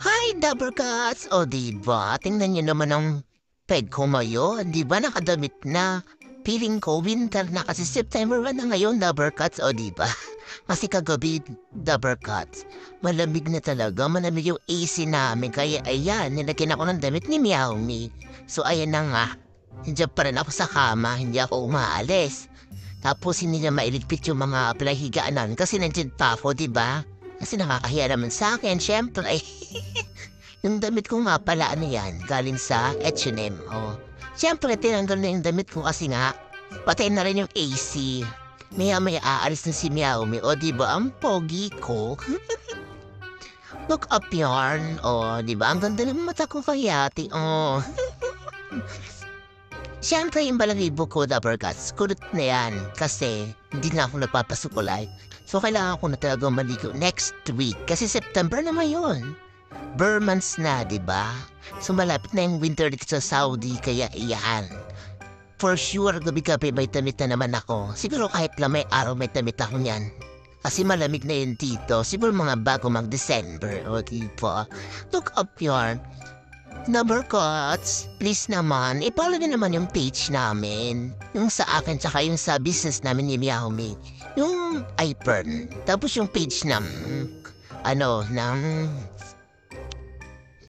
Hi, Dabbercats! O diba, tingnan niyo naman ang peg ko ngayon. Diba nakadamit na? Feeling ko winter na kasi September 1 na ngayon, Dabbercats. O diba? Kasi kagabi, Dabbercats, malamig na talaga. Malamig yung AC namin. Kaya ayan, nilagyan ako ng damit ni Meowmy. So ayan na nga. Nandiyan pa rin ako sa kama. Hindi ako umaalis. Tapos hindi niya mailigpit yung mga palahigaan kasi nandiyan pa ako, diba? Kasi nakakahiya naman sa akin, syempre. Yung damit ko nga pala ano yan, galing sa H&M. Oh. Siyempre, tinanggal na yung damit ko kasi nga, patay na rin yung AC. Maya aalis na si Meowmy. O, di ba ang pogi ko? Look up yarn. O, di ba? Ang ganda ng mata ko kayati. Oh. Siyempre, yung balahibo ko, Dabbercats, kulot na yan. Kasi, hindi na ako nagpapasukulay. So, kailangan ko na talaga maligo next week. Kasi September naman yun. Burmans na, di ba? So, malapit na yung winter dito sa Saudi, kaya iyan. For sure, gabi-gabi may damit na naman ako. Siguro kahit lang may araw may damit ako niyan. Kasi malamig na yun dito. Siguro mga bago mag-December. O, tipo. Look up yarn. Number cuts, please naman, i-follow niyo naman yung page namin. Yung sa akin, tsaka yung sa business namin ni Meowmy. Yung iPern. Tapos yung page ng, ng